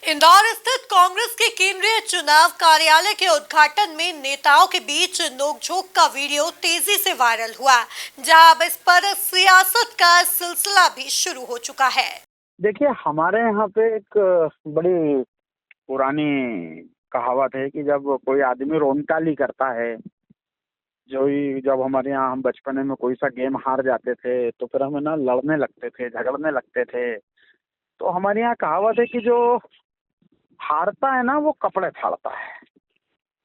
इंदौर स्थित कांग्रेस के केंद्रीय चुनाव कार्यालय के उद्घाटन में नेताओं के बीच नोकझोंक का वीडियो तेजी से वायरल हुआ, जहां अब इस पर सियासत का सिलसिला भी शुरू हो चुका है। देखिए, हमारे यहाँ पे एक बड़ी पुरानी कहावत है कि जब कोई आदमी रोनकाली करता है, जब हमारे यहाँ हम बचपन में कोई सा गेम हार जाते थे तो फिर हमें ना लड़ने लगते थे, झगड़ने लगते थे। तो हमारे यहाँ कहावत है कि जो हारता है ना वो कपड़े फाड़ता है।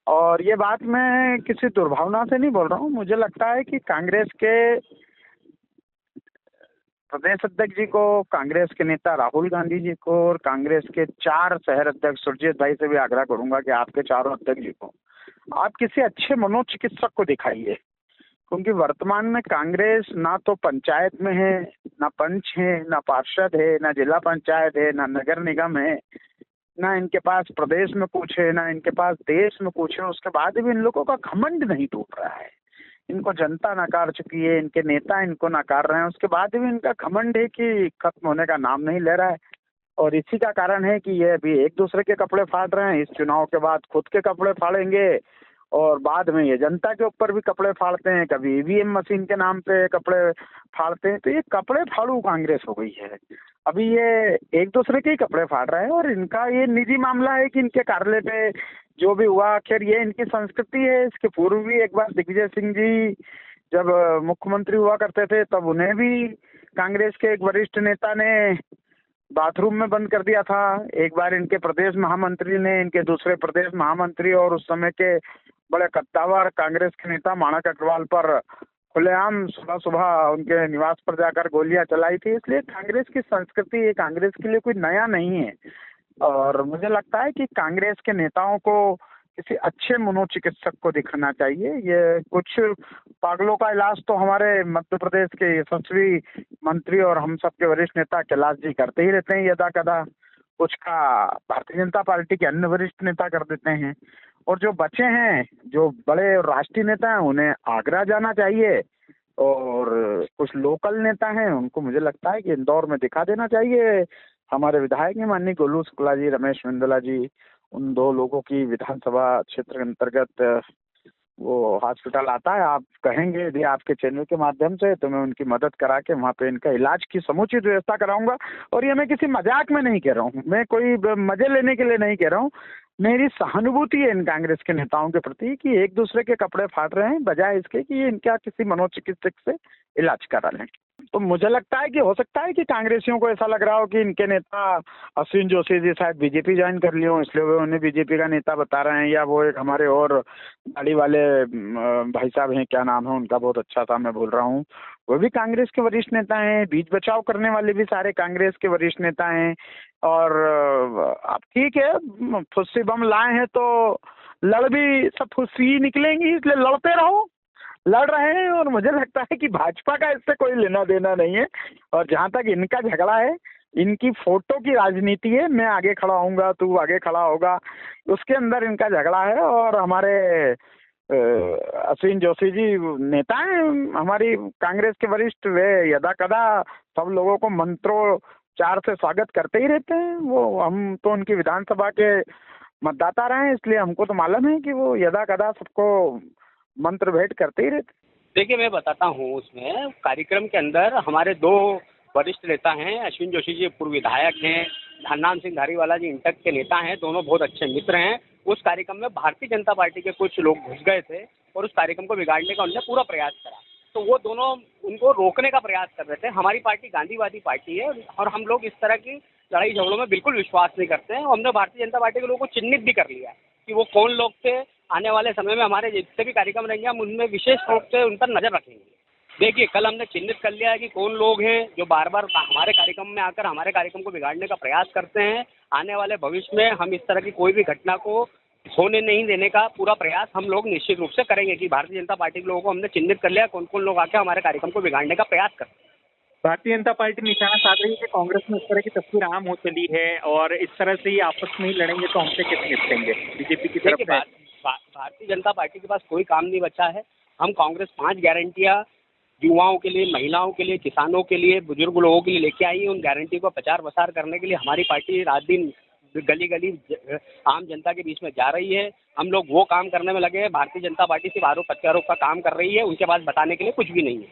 और ये बात मैं किसी दुर्भावना से नहीं बोल रहा हूँ। मुझे लगता है कि कांग्रेस के प्रदेश अध्यक्ष जी को, कांग्रेस के नेता राहुल गांधी जी को और कांग्रेस के 4 शहर अध्यक्ष सुरजीत भाई से भी आग्रह करूंगा कि आपके चारों अध्यक्ष जी को आप किसी अच्छे मनोचिकित्सक को दिखाइए, क्योंकि वर्तमान में कांग्रेस ना तो पंचायत में है, ना पंच है, ना पार्षद है, ना जिला पंचायत है, ना नगर निगम है, ना इनके पास प्रदेश में कुछ है, ना इनके पास देश में कुछ है। उसके बाद भी इन लोगों का घमंड नहीं टूट रहा है। इनको जनता नकार चुकी है, इनके नेता इनको नकार रहे हैं, उसके बाद भी इनका घमंड है कि खत्म होने का नाम नहीं ले रहा है। और इसी का कारण है कि ये अभी एक दूसरे के कपड़े फाड़ रहे हैं, इस चुनाव के बाद खुद के कपड़े फाड़ेंगे और बाद में ये जनता के ऊपर भी कपड़े फाड़ते हैं, कभी ईवीएम मशीन के नाम पे कपड़े फाड़ते हैं। तो ये कपड़े फाड़ू कांग्रेस हो गई है। अभी ये एक दूसरे के ही कपड़े फाड़ रहे हैं और इनका ये निजी मामला है कि इनके कार्यालय पे जो भी हुआ, आखिर ये इनकी संस्कृति है। इसके पूर्व भी एक बार दिग्विजय सिंह जी जब मुख्यमंत्री हुआ करते थे तब उन्हें भी कांग्रेस के एक वरिष्ठ नेता ने बाथरूम में बंद कर दिया था। एक बार इनके प्रदेश महामंत्री ने इनके दूसरे प्रदेश महामंत्री और उस समय के बड़े कद्दावर कांग्रेस के नेता माणक अग्रवाल पर खुलेआम सुबह सुबह उनके निवास पर जाकर गोलियां चलाई थी। इसलिए कांग्रेस की संस्कृति ये कांग्रेस के लिए कोई नया नहीं है। और मुझे लगता है कि कांग्रेस के नेताओं को किसी अच्छे मनोचिकित्सक को दिखाना चाहिए। ये कुछ पागलों का इलाज तो हमारे मध्य प्रदेश के यशस्वी मंत्री और हम सबके वरिष्ठ नेता कैलाश जी करते ही रहते हैं यदा कदा। कुछ का भारतीय जनता पार्टी के अन्य वरिष्ठ नेता कर देते हैं। और जो बचे हैं, जो बड़े राष्ट्रीय नेता हैं, उन्हें आगरा जाना चाहिए। और कुछ लोकल नेता हैं उनको मुझे लगता है कि इंदौर में दिखा देना चाहिए। हमारे विधायक हैं माननीय गोलू शुक्ला जी, रमेश मेंदोला जी, उन 2 लोगों की विधानसभा क्षेत्र के अंतर्गत वो हॉस्पिटल आता है। आप कहेंगे यदि आपके चैनल के माध्यम से तो मैं उनकी मदद करा के वहाँ पे इनका इलाज की समुचित व्यवस्था कराऊंगा। और ये मैं किसी मजाक में नहीं कह रहा हूँ, मैं कोई मजे लेने के लिए नहीं कह रहा हूँ। मेरी सहानुभूति है इन कांग्रेस के नेताओं के प्रति कि एक दूसरे के कपड़े फाड़ रहे हैं, बजाय इसके कि इनका किसी मनोचिकित्सक से इलाज करा लें। तो मुझे लगता है कि हो सकता है कि कांग्रेसियों को ऐसा लग रहा हो कि इनके नेता अश्विन जोशी जी शायद बीजेपी ज्वाइन कर लिए हो, इसलिए वो उन्हें बीजेपी का नेता बता रहे हैं। या वो एक हमारे और दाढ़ी वाले भाई साहब हैं, क्या नाम है उनका, बहुत अच्छा था, मैं बोल रहा हूँ, वो भी कांग्रेस के वरिष्ठ नेता हैं। बीच बचाव करने वाले भी सारे कांग्रेस के वरिष्ठ नेता हैं। और अब ठीक है, फुस्सी बम लाए हैं तो लड़ भी सब फुस्सी ही निकलेंगी, इसलिए लड़ते रहो। लड़ रहे हैं और मुझे लगता है कि भाजपा का इससे कोई लेना देना नहीं है। और जहां तक इनका झगड़ा है, इनकी फोटो की राजनीति है, मैं आगे खड़ा होऊंगा, तू आगे खड़ा होगा, उसके अंदर इनका झगड़ा है। और हमारे अश्विन जोशी जी नेता हैं हमारी कांग्रेस के वरिष्ठ, वे यदा कदा सब लोगों को मंत्रोच्चार से स्वागत करते ही रहते हैं। वो हम तो उनकी विधानसभा के मतदाता रहे हैं, इसलिए हमको तो मालूम है कि वो यदा कदा सबको मंत्र भेंट करते ही रहते। देखिए, मैं बताता हूँ, उसमें कार्यक्रम के अंदर हमारे 2 वरिष्ठ नेता हैं। अश्विन जोशी जी पूर्व विधायक हैं, धन्नाम सिंह धारीवाला जी इंटक के नेता हैं, दोनों बहुत अच्छे मित्र हैं। उस कार्यक्रम में भारतीय जनता पार्टी के कुछ लोग घुस गए थे और उस कार्यक्रम को बिगाड़ने का उन्होंने पूरा प्रयास करा। तो वो दोनों उनको रोकने का प्रयास कर रहे थे। हमारी पार्टी गांधीवादी पार्टी है और हम लोग इस तरह की लड़ाई झगड़ों में बिल्कुल विश्वास नहीं करते हैं। हमने भारतीय जनता पार्टी के लोगों को चिन्हित भी कर लिया है कि वो कौन लोग थे। आने वाले समय में हमारे जितने भी कार्यक्रम रहेंगे हम उनमें विशेष रूप से उन पर नजर रखेंगे। देखिए, कल हमने चिन्हित कर लिया है कि कौन लोग हैं जो बार बार हमारे कार्यक्रम में आकर हमारे कार्यक्रम को बिगाड़ने का प्रयास करते हैं। आने वाले भविष्य में हम इस तरह की कोई भी घटना को होने नहीं देने का पूरा प्रयास हम लोग निश्चित रूप से करेंगे कि भारतीय जनता पार्टी के लोगों को हमने चिन्हित कर लिया कौन कौन लोग आकर हमारे कार्यक्रम को बिगाड़ने का प्रयास करते हैं। भारतीय जनता पार्टी निशाना साध रही है कि कांग्रेस में इस तरह की तस्वीर आम हो चली है और इस तरह से ही आपस में ही लड़ेंगे तो हमसे कैसे निपटेंगे बीजेपी की तरफ से। भारतीय जनता पार्टी के पास कोई काम नहीं बचा है। हम कांग्रेस 5 गारंटियां युवाओं के लिए, महिलाओं के लिए, किसानों के लिए, बुजुर्ग लोगों के लिए लेके आई है। उन गारंटी को प्रचार प्रसार करने के लिए हमारी पार्टी रात दिन गली गली आम जनता के बीच में जा रही है। हम लोग वो काम करने में लगे हैं। भारतीय जनता पार्टी सिर्फ आरोप प्रत्यारोप का काम कर रही है, उनके पास बताने के लिए कुछ भी नहीं है।